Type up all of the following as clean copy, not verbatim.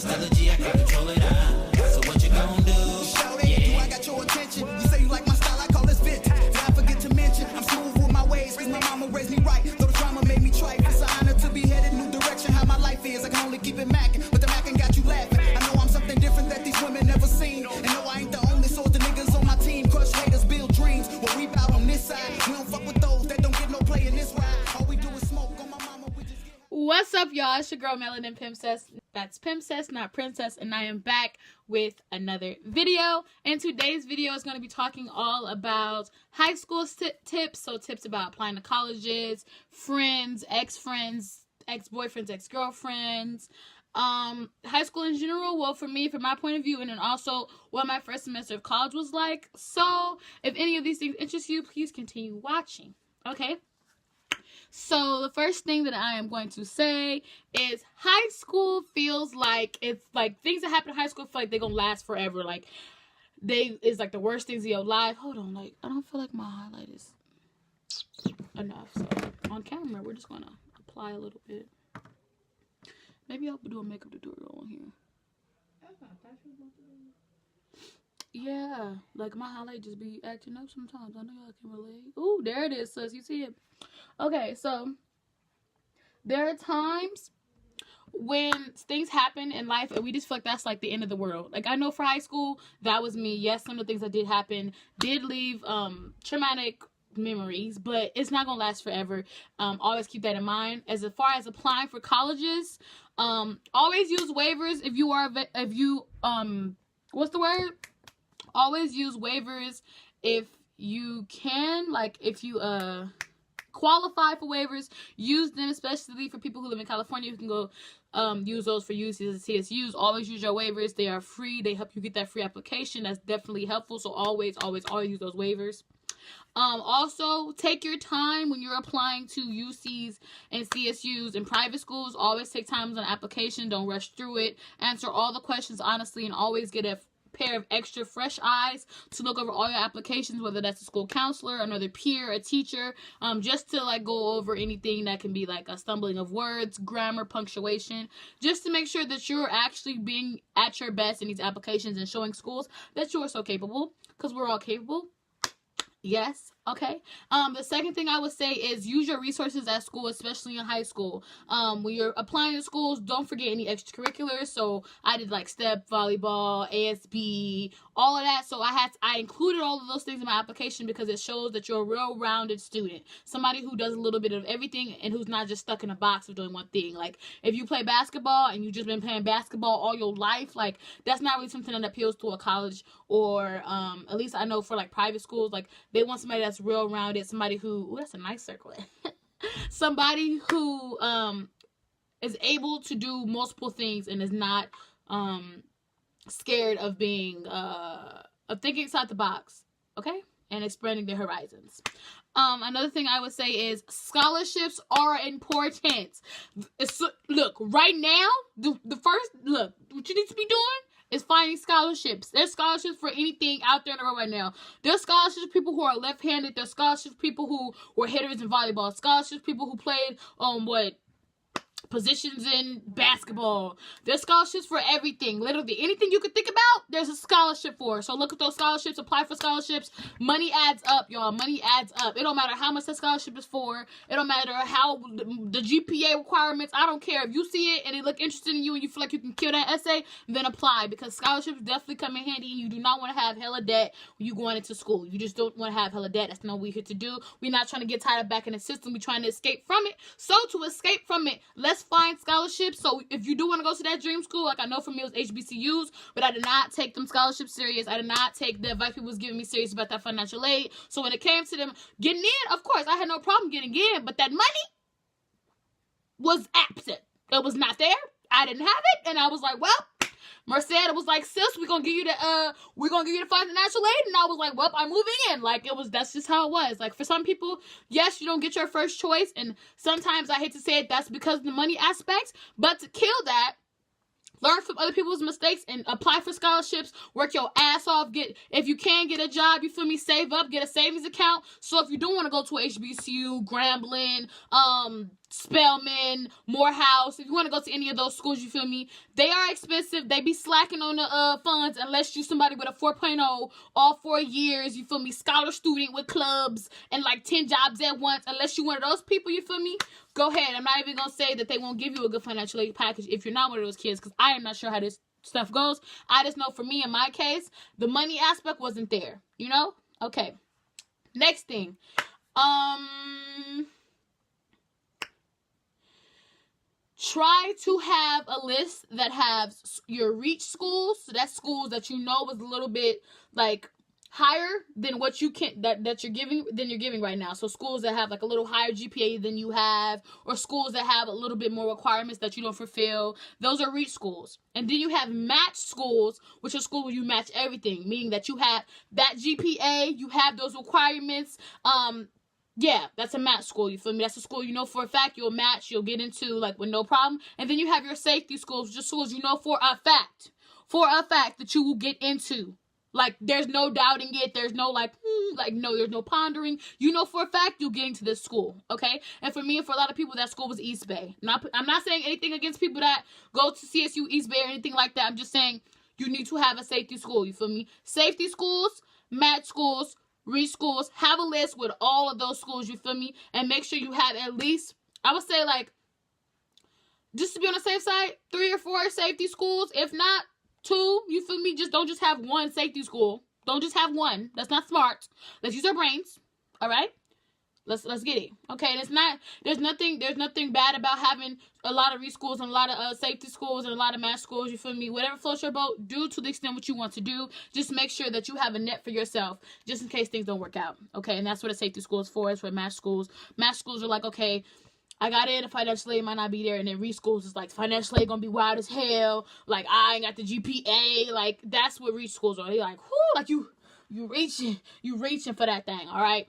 still a G, I can control it. So what you gon' do? Show that do I got your attention? You say you like my style, I call this vintage. Did I forget to mention I'm smooth with my ways, cause my mama raised me right. Though the drama made me trite, it's an honor to be headed new direction. How my life is, I can only keep it macking, but the macking got you laughing. I know I'm something different that these women never seen, and no, I ain't the only sort. The niggas on my team crush haters, build dreams. What we bout on this side, we don't fuck with those that don't get no play in this ride. All we do is smoke on my mama. We just get... What's up, y'all? It's your girl Melanin Pimpcess. That's Pimpcess, not Princess, and I am back with another video. And today's video is going to be talking all about high school tips. So tips about applying to colleges, friends, ex-friends, ex-boyfriends, ex-girlfriends, high school in general. Well, for me, from my point of view, and then also what my first semester of college was like. So if any of these things interest you, please continue watching. Okay? So the first thing that I am going to say is high school feels like it's like things that happen in high school feel like they're gonna last forever. Like it's like the worst things of your life. Hold on, like I don't feel like my highlight is enough. So on camera, we're just gonna apply a little bit. Maybe I'll do a makeup tutorial on here. Yeah, like my highlight just be acting up sometimes. I know y'all can relate. Ooh, there it is, sis. You see it? Okay, so there are times when things happen in life and we just feel like that's like the end of the world. Like I know for high school, that was me. Yes, some of the things that did happen did leave traumatic memories, but it's not gonna last forever. Always keep that in mind. As far as applying for colleges, always use waivers if you what's the word? Always use waivers if you can. Like if you qualify for waivers, use them, especially for people who live in California who can go use those for UCs and CSUs. Always use your waivers. They are free. They help you get that free application. That's definitely helpful. So always use those waivers. Also, take your time when you're applying to UCs and CSUs and private schools. Always take time on the application. Don't rush through it. Answer all the questions honestly, and always get a pair of extra fresh eyes to look over all your applications, whether that's a school counselor, another peer, a teacher, just to like go over anything that can be like a stumbling of words, grammar, punctuation, just to make sure that you're actually being at your best in these applications and showing schools that you are so capable, because we're all capable. Yes. Okay. The second thing I would say is use your resources at school, especially in high school. When you're applying to schools, don't forget any extracurriculars. So I did like step, volleyball, ASB, all of that. So I included all of those things in my application because it shows that you're a well-rounded student. Somebody who does a little bit of everything and who's not just stuck in a box of doing one thing. Like if you play basketball and you've just been playing basketball all your life, like that's not really something that appeals to a college, or at least I know for like private schools, like they want somebody that's real rounded, somebody who, ooh, that's a nice circle. Somebody who is able to do multiple things and is not scared of being of thinking outside the box, okay, and expanding their horizons. Another thing I would say is scholarships are important. Look, right now, the first look, what you need to be doing is finding scholarships. There's scholarships for anything out there in the world right now. There's scholarships for people who are left-handed. There's scholarships for people who were hitters in volleyball. Scholarships for people who played positions in basketball. There's scholarships for everything. Literally anything you could think about, there's a scholarship for. So look at those scholarships, apply for scholarships. Money adds up, y'all. Money adds up. It don't matter how much that scholarship is for. It don't matter how the GPA requirements. I don't care. If you see it and it look interesting in you and you feel like you can kill that essay, then apply, because scholarships definitely come in handy. You do not want to have hella debt when you going into school. You just don't want to have hella debt. That's not what we're here to do. We're not trying to get tied up back in the system. We're trying to escape from it. So to escape from it, let's find scholarships. So if you do want to go to that dream school, like I know for me it was HBCUs, but I did not take them scholarships serious. I did not take the advice people was giving me serious about that financial aid. So when it came to them getting in, of course I had no problem getting in, but that money was absent. It was not there. I didn't have it, and I was like, well, Merced was like, sis, we're gonna give you the financial aid, and I was like, well, I'm moving in. Like that's just how it was. Like for some people, yes, you don't get your first choice, and sometimes I hate to say it, that's because of the money aspect. But to kill that, learn from other people's mistakes and apply for scholarships. Work your ass off. If you can get a job, you feel me? Save up. Get a savings account. So if you do want to go to a HBCU, Grambling, Spelman, Morehouse. If you want to go to any of those schools, you feel me? They are expensive. They be slacking on the funds unless you somebody with a 4.0 all 4 years, you feel me? Scholar student with clubs and like 10 jobs at once. Unless you one of those people, you feel me? Go ahead. I'm not even going to say that they won't give you a good financial aid package if you're not one of those kids, because I am not sure how this stuff goes. I just know for me, in my case, the money aspect wasn't there, you know? Okay. Next thing. Try to have a list that has your reach schools. So that's schools that you know is a little bit like higher than what you can that you're giving right now. So schools that have like a little higher GPA than you have, or schools that have a little bit more requirements that you don't fulfill. Those are reach schools. And then you have match schools, which are schools where you match everything, meaning that you have that GPA, you have those requirements. Yeah, that's a match school, you feel me? That's a school you know for a fact you'll match, you'll get into, like, with no problem. And then you have your safety schools, just schools you know for a fact that you will get into. Like, there's no doubting it, there's no, no, there's no pondering. You know for a fact you'll get into this school, okay? And for me and for a lot of people, that school was East Bay. I'm not saying anything against people that go to CSU, East Bay, or anything like that. I'm just saying you need to have a safety school, you feel me? Safety schools, match schools, reach schools. Have a list with all of those schools, you feel me? And make sure you have at least, I would say, like, just to be on the safe side, 3 or 4 safety schools. If not 2, you feel me? Don't just have one safety school. Don't just have one. That's not smart. Let's use our brains. All right? Let's get it. Okay, and there's nothing bad about having a lot of reach schools and a lot of safety schools and a lot of match schools, you feel me? Whatever floats your boat, do to the extent what you want to do. Just make sure that you have a net for yourself, just in case things don't work out. Okay, and that's what a safety school is for. It's for match schools. Match schools are like, okay, I got in, financial aid might not be there, and then reach schools is like, financial aid gonna be wild as hell, like, I ain't got the GPA, like, that's what reach schools are. They like, whoo, like, you reaching for that thing, all right?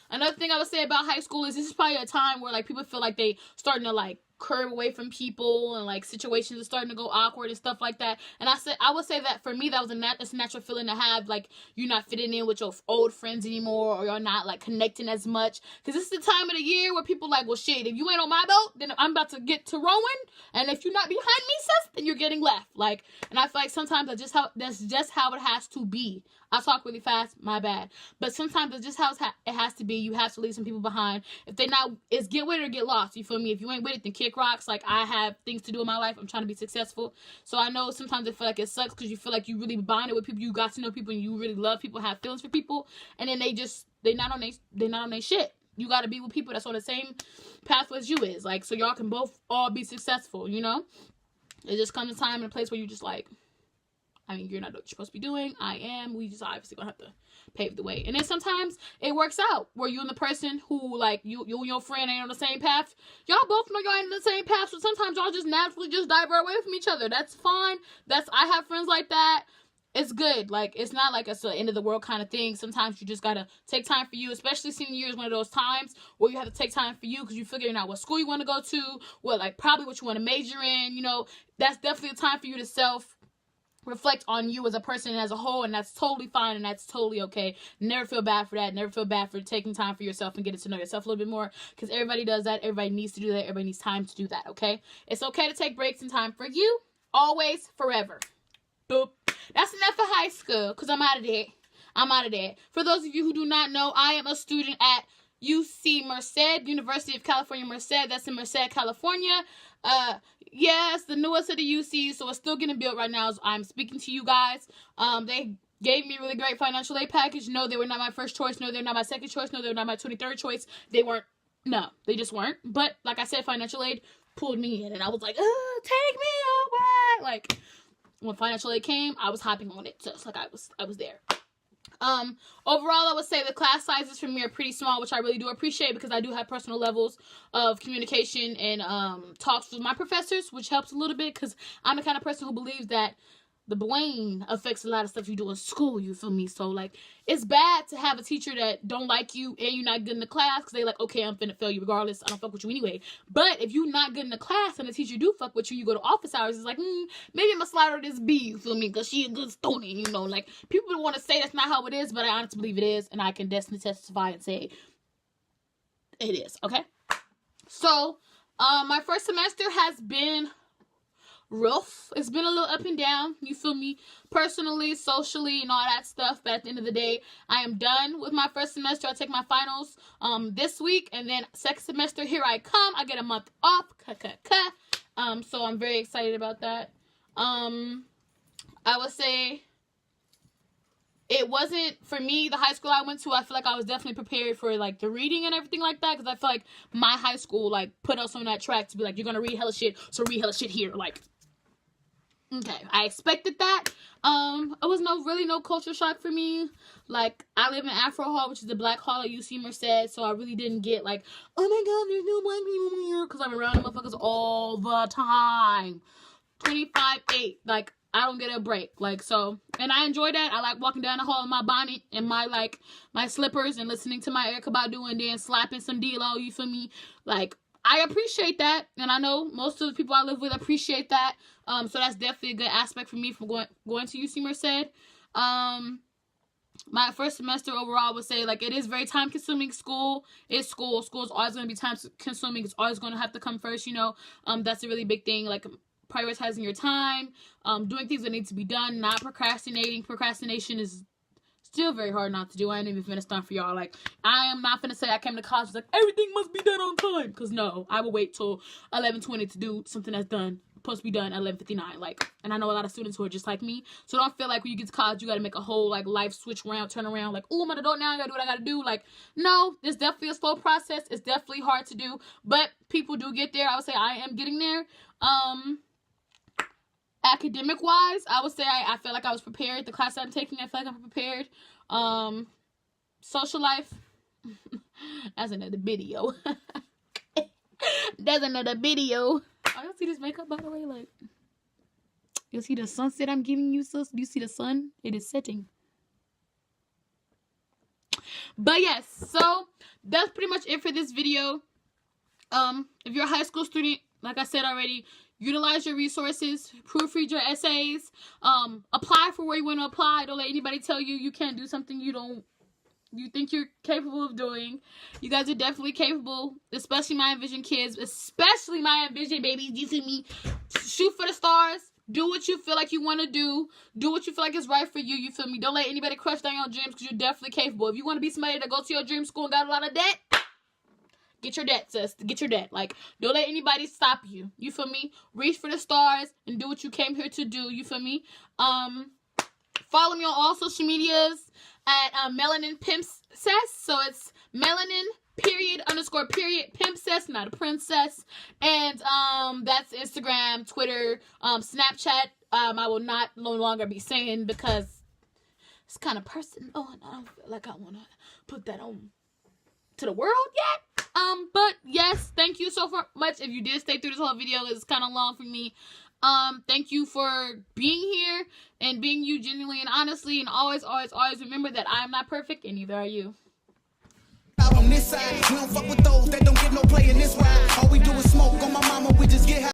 Another thing I would say about high school is this is probably a time where, like, people feel like they starting to, like, curve away from people, and, like, situations are starting to go awkward and stuff like that. And I would say that for me, that's a natural feeling to have, like, you're not fitting in with your old friends anymore, or you're not, like, connecting as much. Because this is the time of the year where people like, well, shit, if you ain't on my boat, then I'm about to get to rowing, and if you're not behind me, sis, then you're getting left. Like, and I feel like sometimes that's just how it has to be. I talk really fast, my bad. But sometimes it's just how it has to be. You have to leave some people behind. If they not, it's get with it or get lost. You feel me? If you ain't with it, then kick rocks. Like, I have things to do in my life. I'm trying to be successful. So I know sometimes I feel like it sucks because you feel like you really bonded with people. You got to know people and you really love people, have feelings for people. And then they not on their shit. You got to be with people that's on the same pathway as you is. Like, so y'all can all be successful, you know? It just comes a time and a place where you just like, I mean, you're not what you're supposed to be doing. I am. We just obviously gonna have to pave the way. And then sometimes it works out where you and the person who, like, you and your friend ain't on the same path. Y'all both know y'all ain't on the same path. So sometimes y'all just naturally just divert away from each other. That's fine. I have friends like that. It's good. Like, it's not like it's the end of the world kind of thing. Sometimes you just gotta take time for you, especially senior year is one of those times where you have to take time for you because you're figuring out what school you want to go to, probably what you want to major in. You know, that's definitely a time for you to reflect on you as a person and as a whole, and that's totally fine and that's totally okay. Never feel bad for that. Never feel bad for taking time for yourself and getting to know yourself a little bit more, because everybody does that. Everybody needs to do that. Everybody needs time to do that, okay? It's okay to take breaks and time for you. Always, forever. Boop. That's enough for high school, because I'm out of there. For those of you who do not know, I am a student at UC Merced, University of California, Merced. That's in Merced, California. Yes, the newest of the UC, so it's still getting built right now as I'm speaking to you guys. They gave me a really great financial aid package. No, they were not my first choice. No, they're not my second choice. No, they're not my 23rd choice. They just weren't. But like I said, financial aid pulled me in, and I was like, oh, take me away. Like, when financial aid came, I was hopping on it, just like I was there. Overall, I would say the class sizes for me are pretty small, which I really do appreciate because I do have personal levels of communication and talks with my professors, which helps a little bit because I'm the kind of person who believes that the brain affects a lot of stuff you do in school, you feel me? So, like, it's bad to have a teacher that don't like you and you're not good in the class because they like, okay, I'm finna fail you regardless. I don't fuck with you anyway. But if you're not good in the class and the teacher do fuck with you, you go to office hours, it's like, maybe I'm gonna slide her this B, you feel me? Because she a good student, you know? Like, people want to say that's not how it is, but I honestly believe it is, and I can definitely testify and say it is, okay? So, my first semester has been rough. It's been a little up and down, you feel me, personally, socially, and all that stuff. But at the end of the day, I am done with my first semester. I take my finals this week, and then second semester, here I come. I get a month off. So I'm very excited about that. I would say it wasn't, for me, the high school I went to, I feel like I was definitely prepared for, like, the reading and everything like that, because I feel like my high school, like, put us on that track to be like, you're gonna read hella shit, so read hella shit here, like, okay, I expected that. It was really no culture shock for me. Like, I live in Afro Hall, which is the black hall at UC Merced, so I really didn't get, like, oh my god, there's no black people here, because I'm around the motherfuckers all the time. 25/8, like, I don't get a break, like, so, and I enjoy that. I like walking down the hall in my bonnet and my, like, my slippers and listening to my Erykah Badu and then slapping some D-Lo, you feel me? Like, I appreciate that, and I know most of the people I live with appreciate that, so that's definitely a good aspect for me from going to UC Merced. My first semester overall, I would say, like, it is very time-consuming. School is school. School is always going to be time-consuming. It's always going to have to come first, you know. That's a really big thing, like, prioritizing your time, doing things that need to be done, not procrastinating. Procrastination is still very hard not to do. I ain't even finna stunt for y'all. Like, I am not finna say I came to college like, everything must be done on time. Because, no, I will wait till 11:20 to do something that's supposed to be done at 11:59. Like, and I know a lot of students who are just like me. So don't feel like when you get to college, you got to make a whole, like, life switch around, turn around. Like, oh, I'm an adult now. I got to do what I got to do. Like, no, it's definitely a slow process. It's definitely hard to do. But people do get there. I would say I am getting there. Academic wise, I would say I feel like I was prepared. The class I'm taking, I feel like I'm prepared. Social life, that's another video. That's another video. Oh, y'all see this makeup, by the way? Like, you see the sunset I'm giving you, sis? Do you see the sun? It is setting. But yes, so that's pretty much it for this video. If you're a high school student, like I said already, utilize your resources, proofread your essays, apply for where you want to apply. Don't let anybody tell you you can't do something you think you're capable of doing. You guys are definitely capable, especially my Envision kids, especially my Envision babies. You see me? Shoot for the stars. Do what you feel like you want to do. Do what you feel like is right for you. You feel me? Don't let anybody crush down your dreams, because you're definitely capable. If you want to be somebody that goes to your dream school and got a lot of debt, get your debt, sis. Get your debt. Like, don't let anybody stop you. You feel me? Reach for the stars and do what you came here to do. You feel me? Follow me on all social medias at Melanin Pimpcess. So it's Melanin __ Pimpcess, not a princess. And that's Instagram, Twitter, Snapchat. I will no longer be saying, because it's kind of personal. Oh, and I don't feel like I want to put that on to the world yet. But yes, thank you so much. If you did stay through this whole video, it's kind of long for me. Thank you for being here and being you genuinely and honestly, and always remember that I am not perfect, and neither are you. Out on this side, we don't fuck with those that don't get no play in this ride. All we do is smoke on my mama, we just get high.